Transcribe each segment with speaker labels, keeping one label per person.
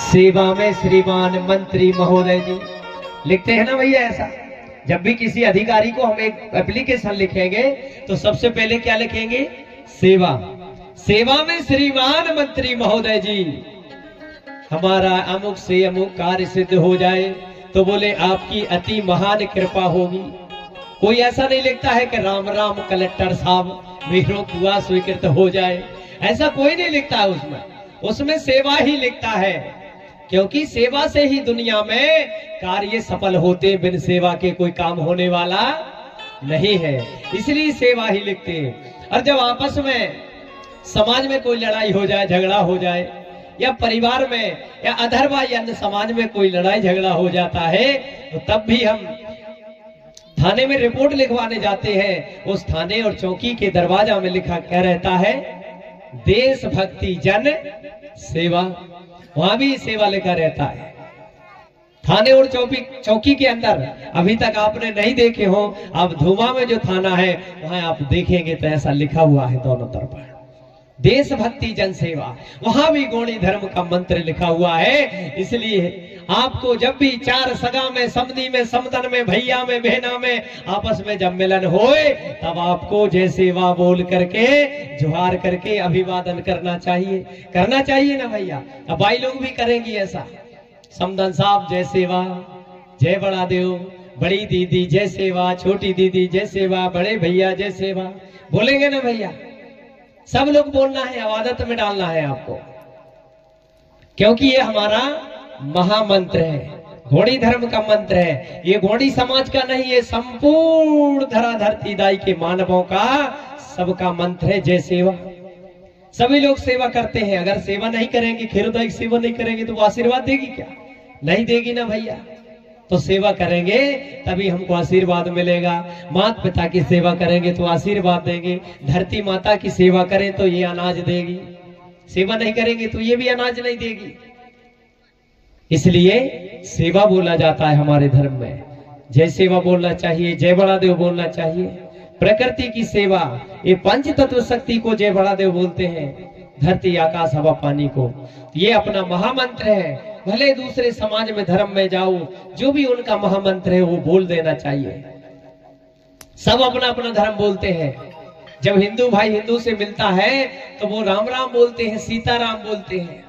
Speaker 1: सेवा में श्रीमान मंत्री महोदय जी लिखते हैं ना भैया। ऐसा जब भी किसी अधिकारी को हम एक एप्लीकेशन लिखेंगे तो सबसे पहले क्या लिखेंगे? सेवा। सेवा में श्रीमान मंत्री महोदय जी, हमारा अमुक से अमुक कार्य सिद्ध हो जाए तो बोले आपकी अति महान कृपा होगी। कोई ऐसा नहीं लिखता है कि राम राम कलेक्टर साहब मेरों दुआ स्वीकृत हो जाए, ऐसा कोई नहीं लिखता है उसमें। उसमें सेवा ही लिखता है, क्योंकि सेवा से ही दुनिया में कार्य सफल होते, बिन सेवा के कोई काम होने वाला नहीं है, इसलिए सेवा ही लिखते हैं। और जब आपस में समाज में कोई लड़ाई हो जाए, झगड़ा हो जाए, या परिवार में या अधर्वा या अन्य समाज में कोई लड़ाई झगड़ा हो जाता है, तो तब भी हम थाने में रिपोर्ट लिखवाने जाते हैं। उस थाने और चौकी के दरवाजा में लिखा क्या रहता है? देशभक्ति जन सेवा। वहां भी सेवा लिखा रहता है। थाने और चौकी के अंदर अभी तक आपने नहीं देखे हो, आप धुमा में जो थाना है वहां आप देखेंगे तो ऐसा लिखा हुआ है दोनों तरफ, देशभक्ति जन सेवा। वहां भी गौणी धर्म का मंत्र लिखा हुआ है। इसलिए आपको जब भी चार सगा में, समधी में, समदन में, भैया में, बहना में आपस में जब मिलन होए, तब आपको जय सेवा बोल करके, जुहार करके अभिवादन करना चाहिए ना भैया। अब भाई लोग भी करेंगी ऐसा। समदन साहब जय सेवा, जय बड़ा देव, बड़ी दीदी जय सेवा, छोटी दीदी जय सेवा, बड़े भैया जय सेवा, बोलेंगे ना भैया। सब लोग बोलना है, आदत में डालना है आपको, क्योंकि ये हमारा महामंत्र है, घोड़ी धर्म का मंत्र है। ये घोड़ी समाज का नहीं, ये संपूर्ण धरा धरती दाई के मानवों का सबका मंत्र है। जय सेवा। सभी लोग सेवा करते हैं। अगर सेवा नहीं करेंगे, खेरोदाई सेवा नहीं करेंगे तो वो आशीर्वाद देगी क्या? नहीं देगी ना भैया। तो सेवा करेंगे तभी हमको आशीर्वाद मिलेगा। माता पिता की सेवा करेंगे तो आशीर्वाद देंगे। धरती माता की सेवा करें तो ये अनाज देगी, सेवा नहीं करेंगे तो ये भी अनाज नहीं देगी। इसलिए सेवा बोला जाता है हमारे धर्म में। जय सेवा बोलना चाहिए, जय बड़ा देव बोलना चाहिए। प्रकृति की सेवा, ये पंच तत्व शक्ति को जय बड़ा देव बोलते हैं, धरती आकाश हवा पानी को। ये अपना महामंत्र है। भले दूसरे समाज में, धर्म में जाओ, जो भी उनका महामंत्र है वो बोल देना चाहिए। सब अपना अपना धर्म बोलते हैं। जब हिंदू भाई हिंदू से मिलता है तो वो राम राम बोलते हैं, सीता राम बोलते हैं।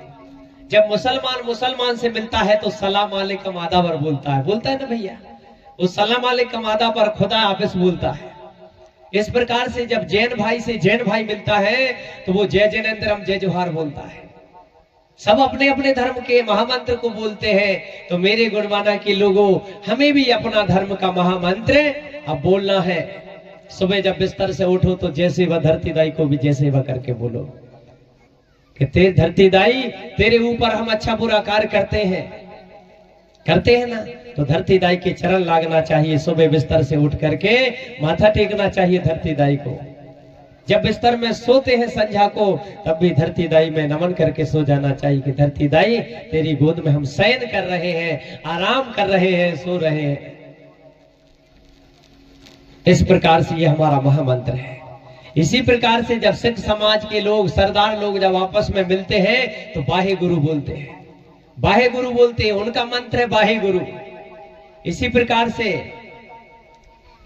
Speaker 1: जब मुसलमान मुसलमान से मिलता है तो सलाम अलैकुम आदाबर बोलता है ना भैया। उस सलाम अलैकुम आदा पर खुदा हाफिज बोलता है। इस प्रकार से जब जैन भाई से जैन भाई मिलता है तो वो जय जैनेन्द्रम जय जोहार बोलता है। सब अपने अपने धर्म के महामंत्र को बोलते हैं। तो मेरे गुणवाना के लोगों, हमें भी अपना धर्म का महामंत्र अब बोलना है। सुबह जब बिस्तर से उठो तो जय सेवा धरती दाई को भी जय सेवा करके बोलो कि तेरे धरती दाई, तेरे ऊपर हम अच्छा बुरा कार्य करते हैं ना, तो धरती दाई के चरण लागना चाहिए। सुबह बिस्तर से उठ करके माथा टेकना चाहिए धरती दाई को। जब बिस्तर में सोते हैं संध्या को, तब भी धरती दाई में नमन करके सो जाना चाहिए कि धरती दाई तेरी गोद में हम शयन कर रहे हैं, आराम कर रहे हैं, सो रहे हैं। इस प्रकार से ये हमारा महामंत्र है। इसी प्रकार से जब सिख समाज के लोग, सरदार लोग जब आपस में मिलते हैं तो वाहे गुरु बोलते हैं, वाहे गुरु बोलते हैं। उनका मंत्र है वाहे गुरु। इसी प्रकार से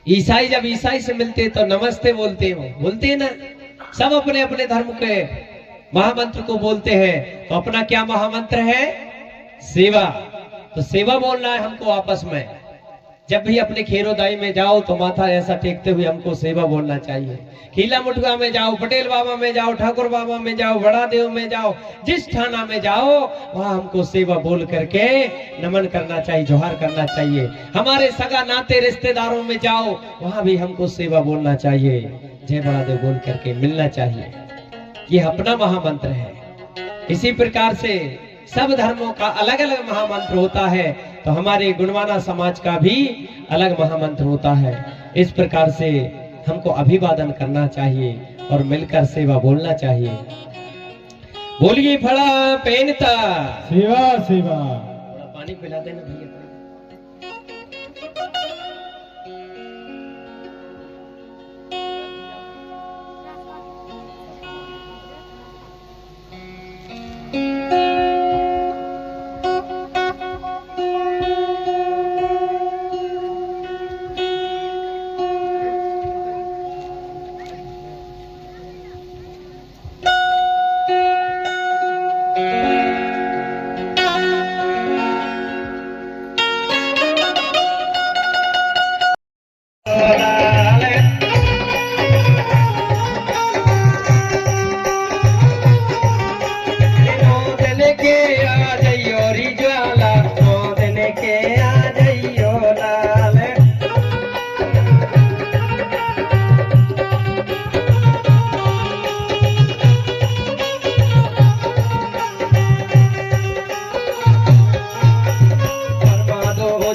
Speaker 1: ईसाई जब ईसाई से मिलते तो नमस्ते बोलते हैं ना। सब अपने अपने धर्म के महामंत्र को बोलते हैं। तो अपना क्या महामंत्र है? सेवा। तो सेवा बोलना है हमको आपस में। जब भी अपने खेरोदाई में जाओ तो माथा ऐसा टेकते हुए हमको सेवा बोलना चाहिए। खीला मुठगा में जाओ, पटेल बाबा में जाओ, ठाकुर बाबा में जाओ, बड़ा देव में जाओ, जिस थाना में जाओ वहां हमको सेवा बोल करके नमन करना चाहिए, जोहार करना चाहिए। हमारे सगा नाते रिश्तेदारों में जाओ, वहां भी हमको सेवा बोलना चाहिए, जय बड़ा देव बोल करके मिलना चाहिए। ये अपना महामंत्र है। इसी प्रकार से सब धर्मों का अलग अलग महामंत्र होता है, तो हमारे गुणवाना समाज का भी अलग महामंत्र होता है। इस प्रकार से हमको अभिवादन करना चाहिए और मिलकर सेवा बोलना चाहिए। बोलिए फड़ा पहनता
Speaker 2: सेवा सेवा।
Speaker 1: थोड़ा पानी पिला देना भैया।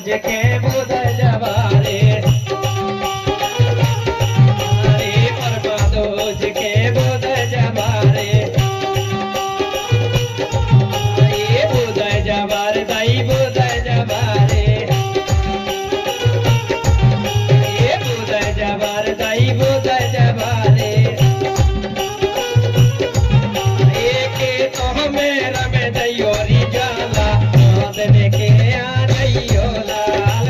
Speaker 1: दूज के बुध जवारे अरे परमा दूज के बुध जवारे ये बुध जवार दाई बुध जवारे ये बुध जवार दाई बुध जवारे एक तो हमें रमे दैयोरी जाला नौदने के आ दैयो लाल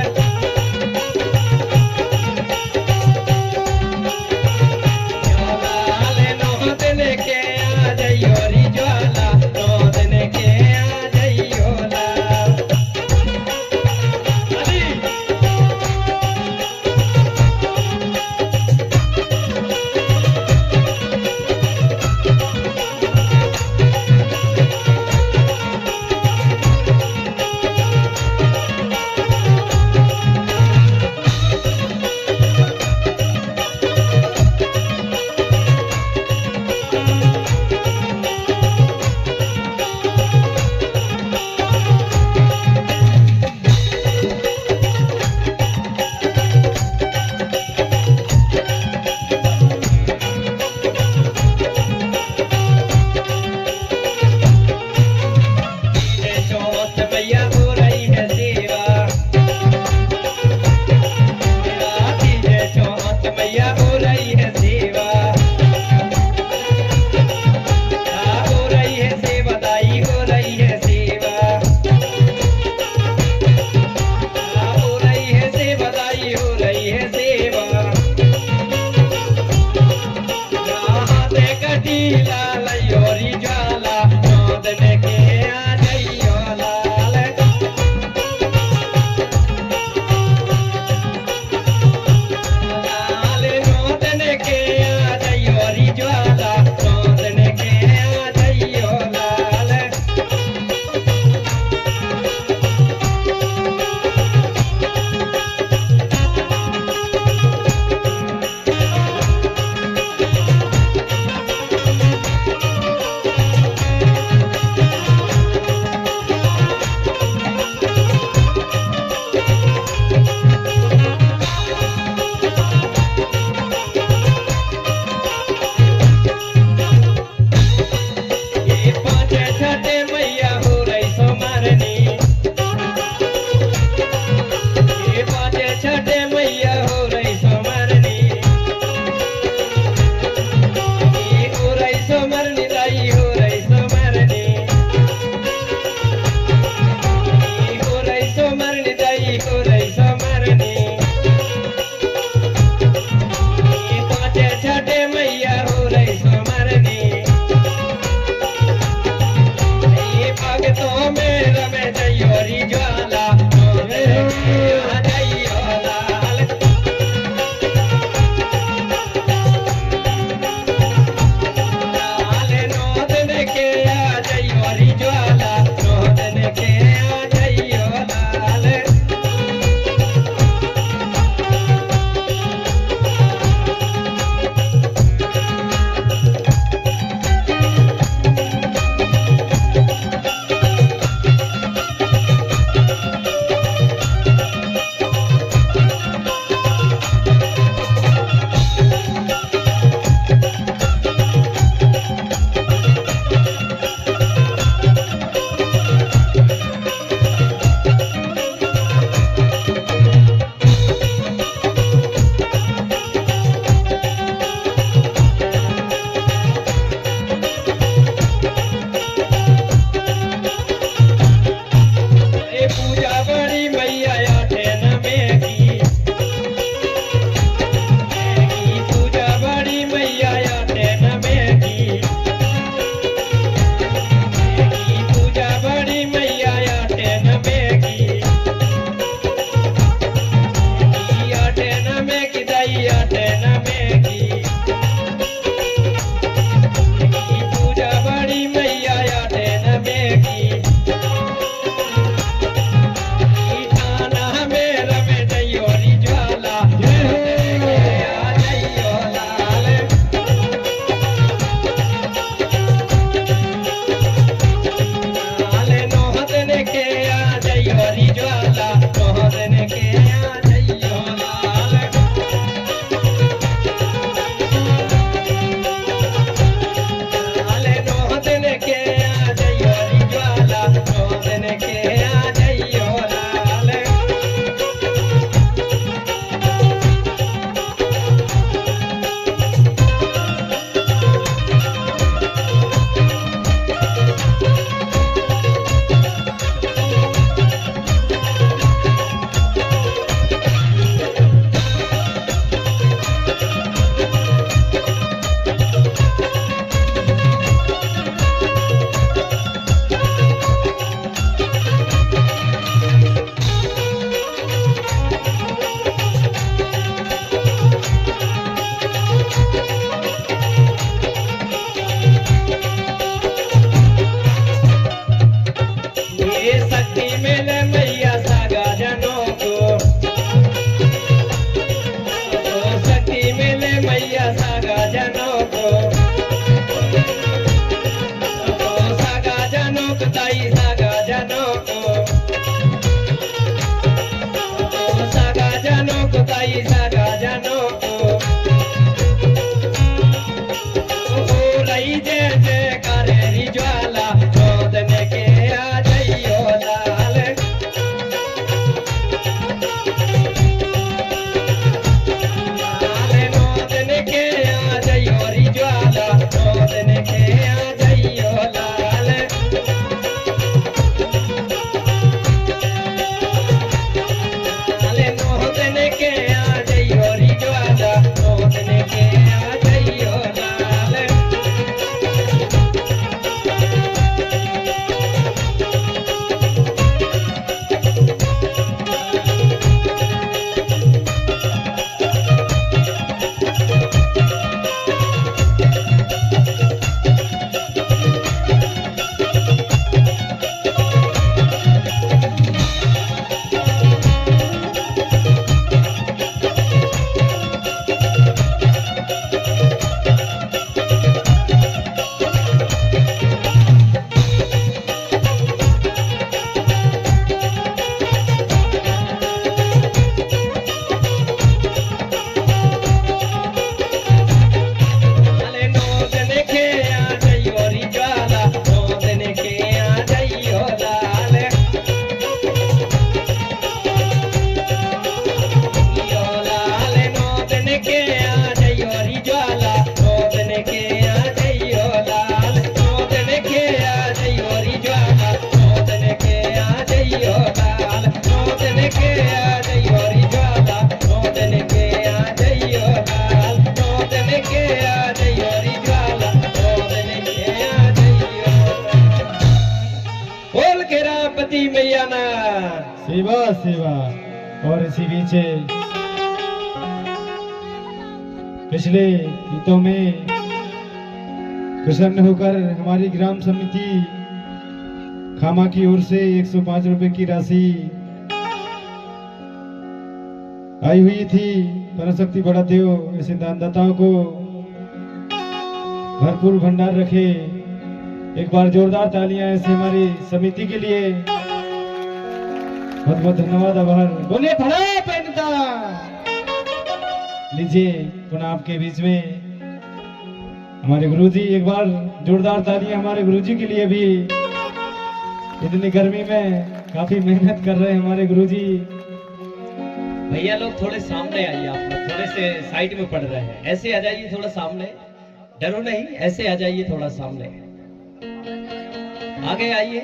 Speaker 1: लाल नौदने के आ दैयोरी ज्वाला नौदने के आ दैयो लाल अली चौथ मैया हो रही है सेवा तीजे चौथ मैया हो रही है सेवा हो रही है सेवा दाई हो रही है सेवा हो रही है सेवा दाई हो रही है सेवा हाथे कटीला लयोरी ज्वाला नौदने के आ जइयो लाल लाल नौदने के आ जइयोरी ज्वाला नौदने के आ जइयो लाल ये पाँच छठे मैया हो रही सो मरनी ये पाँच छठे मैया हो रही सो मरनी ये हो रही सो मरनी दाई हो रही सो मरनी ये हो रही सो मरनी दाई हो रही सो मरनी ये पाँच छठे मैया हो रही सो मरनी ये भगतों में रमे दैयोरी ज्वाला नौदने के आ दैयो लाल लाल नौदने के आ दैयोरी ज्वाला नौदने के आ दैयो लाल ये शक्ति मिले मैया सागा जनों को, शक्ति मिले मैया सागा जनों को, सागा जनों को ताई सागा जनों को, सागा जनों को ताई सागा जनों को, हो रही जय जयकार री ज्वाला रोदने के आ जइयो लाल, रोदने के आ जइयो री ज्वाला रोदने के आ जइयो लाल, रोदने के आ जइयो री ज्वाला रोदने के आ जइयो लाल। मैया ना
Speaker 2: सेवा सेवा। और इसी बीच पिछले गीतों में प्रसन्न होकर हमारी ग्राम समिति खामा की ओर से 105 रुपए की राशि आई हुई थी। पराशक्ति बड़ा देव ऐसे दानदाताओं को भरपूर भंडार रखे। एक बार जोरदार तालियां ऐसे हमारी समिति के लिए। बहुत बहुत धन्यवाद। आभार। बोलिए भला पैनता। लीजिए पुनः आपके बीच में हमारे गुरुजी, एक बार जोरदार तालियां हमारे गुरुजी के लिए भी। इतनी गर्मी में काफी मेहनत कर रहे हैं हमारे गुरुजी।
Speaker 1: भैया लोग थोड़े सामने आइए, आप लोग थोड़े से साइड में पड़ रहे हैं, ऐसे आ जाइए थोड़ा सामने, डरो नहीं, ऐसे आ जाइए थोड़ा सामने, आगे आइए,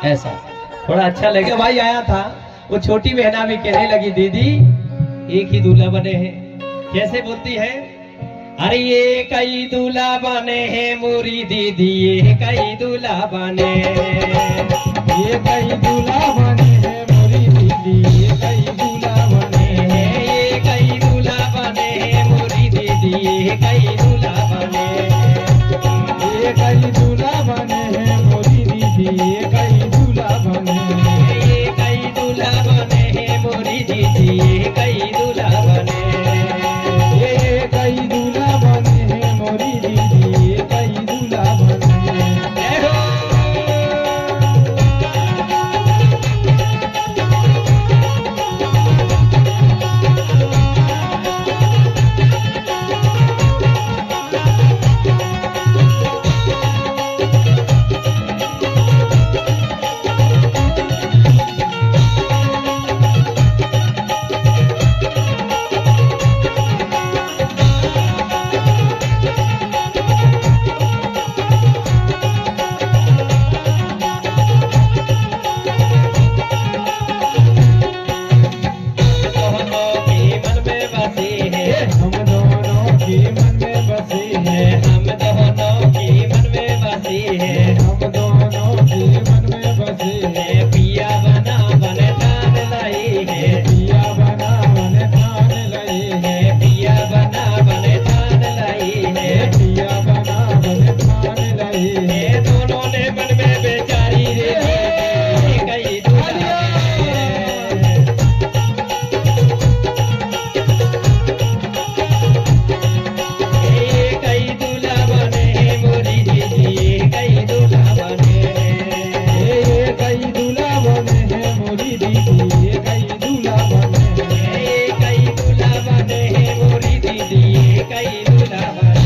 Speaker 1: ऐसा थोड़ा अच्छा लगे। भाई आया था, वो छोटी बहना भी कहने लगी दीदी एक ही दूल्हा बने हैं। कैसे बोलती है? अरे ये कई दूल्हा बने हैं मोरी दीदी, ये कई दूल्हा बने,
Speaker 2: ये कई दूल्हा बने हैं मोरी दीदी, ये कई दूल्हा बने हैं,
Speaker 1: ये कई दूल्हा बने हैं मोरी दीदी, ये कई दूल्हा बने,
Speaker 2: ये कई दूल्हा बने हैं मोरी दीदी, ये कई दूल्हा बने,
Speaker 1: ये कई दूल्हा बने हैं मोरी दीदी, ये कई दूल्हा बने,
Speaker 2: ये कई दूल्हा बने हैं मोरी दीदी, ये कई दूल्हा बने।
Speaker 1: ये दोनों ने मन में बेचारी रे ये कई दूल्हा ये कई दूल्हा बने मोरी दीदी ये कई दूल्हा बने
Speaker 2: ये कई दूल्हा बने हैं मोरी दीदी, ये कई दूल्हा बने हैं।
Speaker 1: ये कई दूल्हा बने मोरी दीदी ये कई दूल्हा बने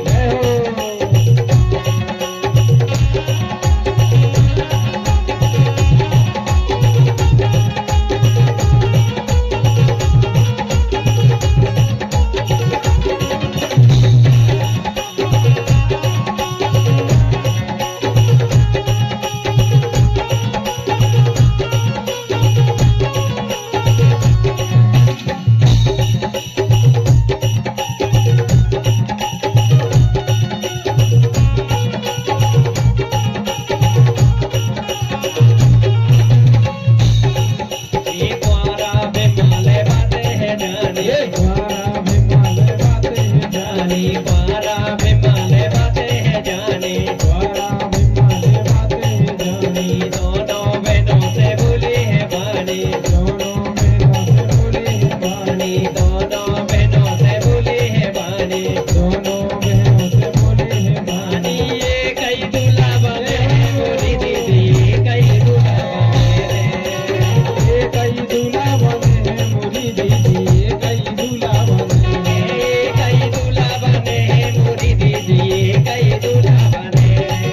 Speaker 2: जय हो।
Speaker 1: ये कुआरा में माले बाते हैं जानी
Speaker 2: द्वारा में माले बाते हैं
Speaker 1: जानी कुआरा में माले बाते हैं जानी
Speaker 2: द्वारा में माले बाते हैं जानी।
Speaker 1: दोनों बहनों से बोली है वाणी
Speaker 2: दोनों में से बोले हैं वाणी,
Speaker 1: दोनों बहनों से बोली है वाणी
Speaker 2: दोनों बहनों से बोले हैं
Speaker 1: वाणी
Speaker 2: वाणी।
Speaker 1: ये कई दूल्हा बने मोरी दीदी ये कई दूल्हा बने
Speaker 2: ये कई दूल्हा बने हैं मोरी दीदी, ये कई दूल्हा बने हैं।
Speaker 1: ये कई दूल्हा बने मोरी दीदी ये कई दूल्हा बने
Speaker 2: ये कई दूल्हा बने हैं मोरी दीदी, ये कई दूल्हा बने हैं।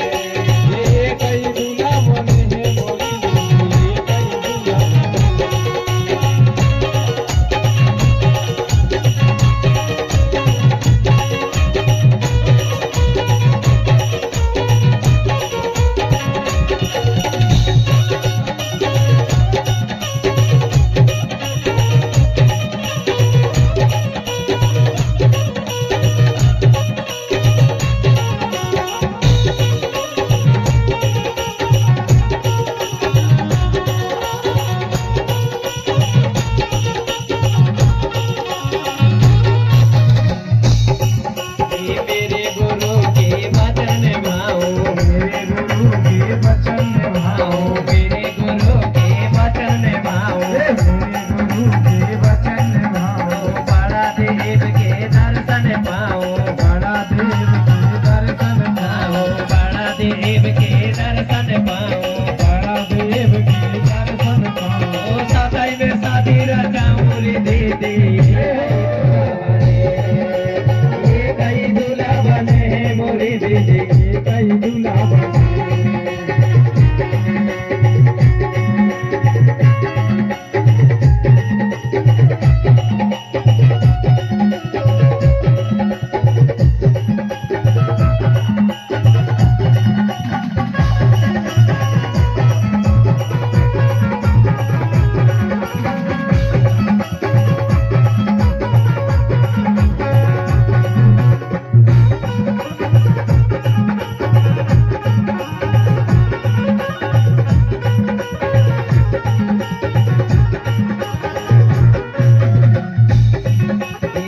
Speaker 1: ये मेरे गुरु के वचन भाओ
Speaker 2: मेरे गुरु के वचन निभाओ,
Speaker 1: मेरे गुरु के वचन भाओ
Speaker 2: मेरे गुरु के वचन निभाओ।
Speaker 1: बड़ा देव के दर्शन पाओ
Speaker 2: बड़ा देव के दर्शन
Speaker 1: पाओ
Speaker 2: पाओ,
Speaker 1: बड़ा देव के दर्शन पाओ
Speaker 2: बड़ा देव के दर्शन पाओ।
Speaker 1: ओ सताई में शादी रचाऊं रे दीदी ये कई दूल्हा बने मोरी दीदी
Speaker 2: ये कई दूल्हा बने हैं।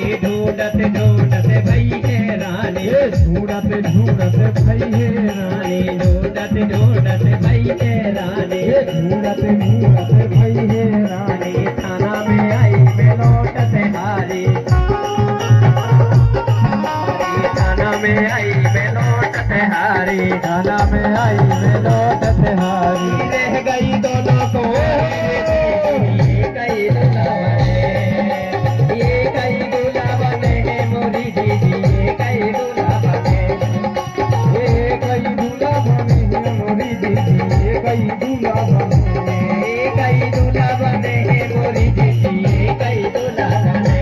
Speaker 1: ये ढूंढत ढूंढत भई है रानी
Speaker 2: ये ढूंढते ढूंढते भई है रानी,
Speaker 1: रानी ढूंढत ढूंढत भई है रानी
Speaker 2: ये ढूंढते ढूंढते भई है रानी।
Speaker 1: रानी थाना में आई मैं लौटत हारी थाना में आई मैं लौटत हारी
Speaker 2: थाना में आई मैं लौटत हारी।
Speaker 1: रह गई दोनों को ये कई दूल्हा बने ये कई दूल्हा बने मोरी दीदी ये कई दूल्हा बने
Speaker 2: ये कई दूल्हा बने हैं मोरी दीदी, ये कई दूल्हा बने हैं।
Speaker 1: ये कई दूल्हा बने मोरी दीदी ये कई दूल्हा बने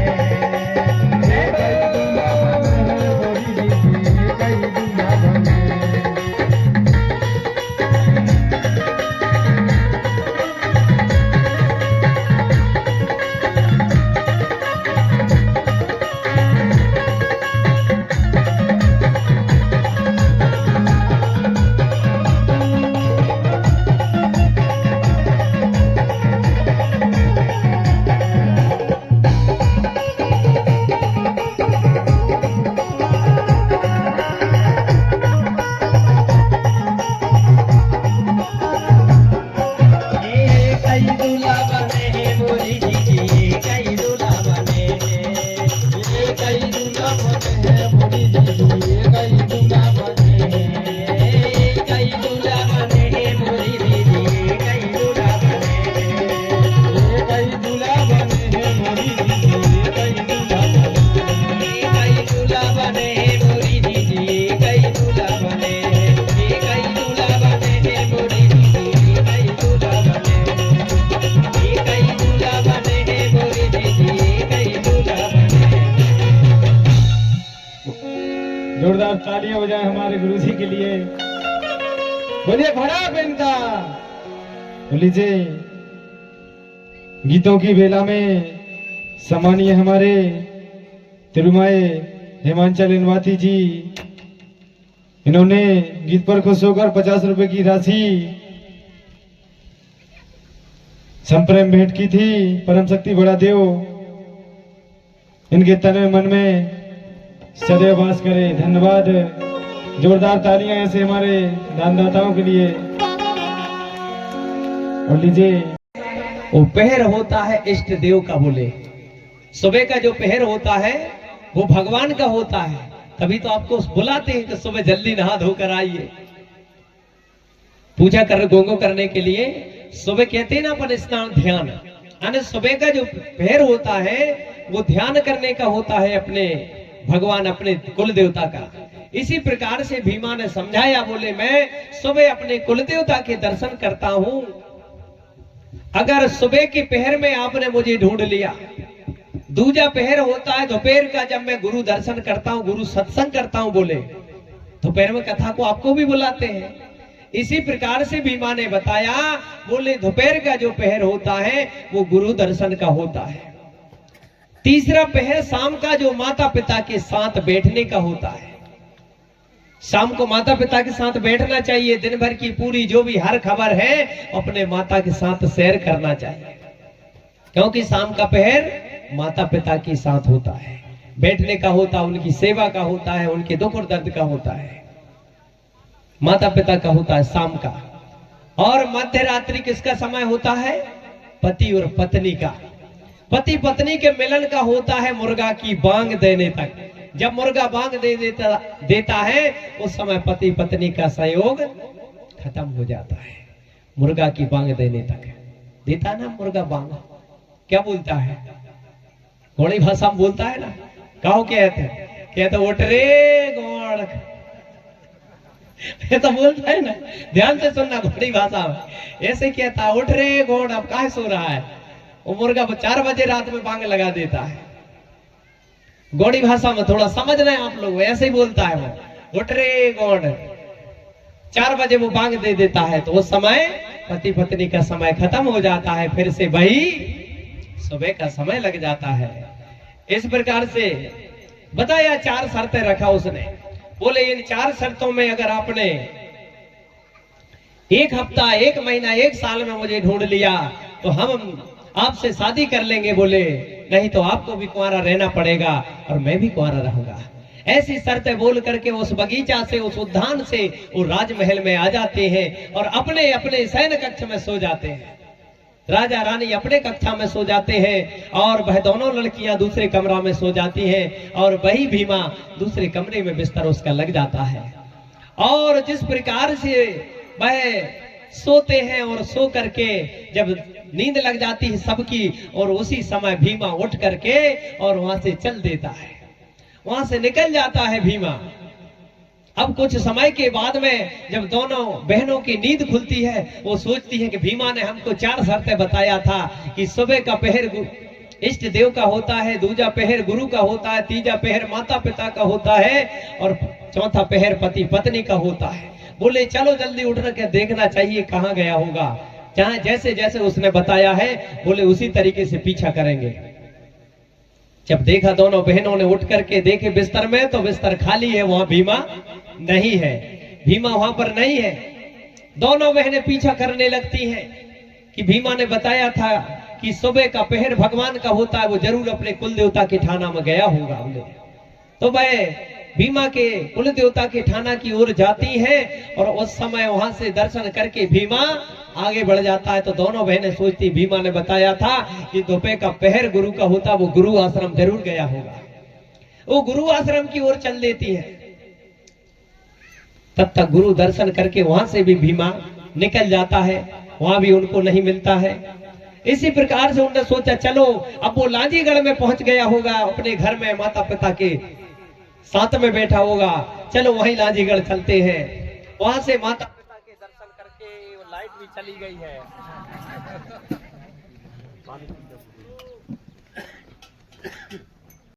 Speaker 2: ये कई दूल्हा बने हैं मोरी दीदी, ये कई दूल्हा बने हैं। गुरुजी के लिए बोलिए बड़ा बेनका। लीजिए गीतों की बेला में सम्मानीय हमारे तिरुमाए हेमांचल इनवाती जी, इन्होंने गीत पर खुश होकर 50 रुपए की राशि संप्रेम भेंट की थी। परम शक्ति बड़ा देव इनके तन में मन में सदैव वास करे। धन्यवाद, जोरदार तालियां ऐसे हमारे दानदाताओं के लिए। और लीजिए
Speaker 1: वो पहर होता है इष्ट देव का, बोले सुबह का जो पहर होता है वो भगवान का होता है। तभी तो आपको बुलाते हैं कि सुबह जल्दी नहा धोकर आइए पूजा कर गोंगो करने के लिए। सुबह कहते हैं ना अपन स्नान ध्यान, यानी सुबह का जो पहर होता है वो ध्यान करने का होता है अपने भगवान, अपने कुल देवता का। इसी प्रकार से भीमा ने समझाया, बोले मैं सुबह अपने कुल देवता के दर्शन करता हूं। अगर सुबह की पहर में आपने मुझे ढूंढ लिया, दूजा पहर होता है दोपहर का, जब मैं गुरु दर्शन करता हूं, गुरु सत्संग करता हूं, बोले दोपहर में कथा को आपको भी बुलाते हैं। इसी प्रकार से भीमा ने बताया, बोले दोपहर का जो पहर होता है वो गुरु दर्शन का होता है। तीसरा पहर शाम का जो माता पिता के साथ बैठने का होता है। शाम को माता पिता के साथ बैठना चाहिए। दिन भर की पूरी जो भी हर खबर है अपने माता के साथ शेयर करना चाहिए, क्योंकि शाम का पहर माता पिता के साथ होता है, बैठने का होता है, उनकी सेवा का होता है, उनके दुख और दर्द का होता है, माता पिता का होता है शाम का। और मध्य रात्रि किसका समय होता है? पति और पत्नी का। पति पत्नी के मिलन का होता है मुर्गा की बांग देने तक। जब मुर्गा बांग देता है उस समय पति पत्नी का सहयोग खत्म हो जाता है। मुर्गा की बांग देने तक देता ना मुर्गा बांग, क्या बोलता है? घोड़ी भाषा में बोलता है ना, कहो कहते उठ रे गोड़, ये तो बोलता है ना, ध्यान से सुनना। घोड़ी भाषा में ऐसे कहता है, उठ रे गोड़, अब काहे सो रहा है? वो मुर्गा 4 बजे रात में बांग लगा देता है। गोड़ी भाषा में थोड़ा समझ रहे हैं आप लोग, ऐसे ही बोलता है वो, उठ रे गोड़। 4 बजे वो बांग दे देता है तो उस समय पति पत्नी का समय खत्म हो जाता है, फिर से वही सुबह का समय लग जाता है। इस प्रकार से बताया, 4 शर्तें रखा उसने। बोले इन 4 शर्तों में अगर आपने 1 हफ्ता, 1 महीना, 1 साल में मुझे ढूंढ लिया तो हम आपसे शादी कर लेंगे। बोले नहीं तो आपको भी कुंवारा रहना पड़ेगा और मैं भी कुंवारा रहूंगा। ऐसी शर्तें बोल करके उस बगीचा से, उस उद्यान से वो राजमहल में आ जाते हैं और अपने अपने शयन कक्ष में सो जाते हैं। राजा रानी अपने कक्षा में सो जाते हैं और वह दोनों लड़कियां दूसरे कमरा में सो जाती हैं और वही भीमा दूसरे कमरे में बिस्तर उसका लग जाता है। और जिस प्रकार से वह सोते हैं और सो करके जब नींद लग जाती है सबकी, और उसी समय भीमा उठ करके और वहां से चल देता है, वहां से निकल जाता है भीमा। अब कुछ समय के बाद में जब दोनों बहनों की नींद खुलती है, वो सोचती है कि भीमा ने हमको 4 शर्तें बताया था कि सुबह का पहर इष्ट देव का होता है, दूजा पहर गुरु का होता है, तीजा पहर माता पिता का होता है और चौथा पहर पति पत्नी का होता है। बोले चलो जल्दी उठ के देखना चाहिए कहाँ गया होगा। जहां जैसे जैसे उसने बताया है, बोले उसी तरीके से पीछा करेंगे। जब देखा दोनों बहनों ने उठ करके देखे बिस्तर में, तो बिस्तर खाली है, वहां भीमा नहीं है, भीमा वहां पर नहीं है। दोनों बहनें पीछा करने लगती हैं कि भीमा ने बताया था कि सुबह का पहर भगवान का होता है, वो जरूर अपने कुल देवता के ठाना में गया होगा। तो वह भीमा के कुल देवता के ठाना की ओर जाती है और उस समय वहां से दर्शन करके भीमा आगे बढ़ जाता है। तो दोनों बहनें सोचती, भीमा ने बताया था कि दोपहर का पहर गुरु का होता, वो गुरु आश्रम जरूर गया होगा। वो गुरु आश्रम की ओर चल देती है। तब तक गुरु दर्शन करके वहां से भी भीमा निकल जाता है, वहां भी उनको नहीं मिलता है। इसी प्रकार से उन्होंने सोचा चलो अब वो लांजीगढ़ में पहुंच गया होगा, अपने घर में माता पिता के साथ में बैठा होगा, चलो वहीं लांजीगढ़ चलते हैं। वहां से माता पिता के दर्शन करके वो लाइट भी चली गई है।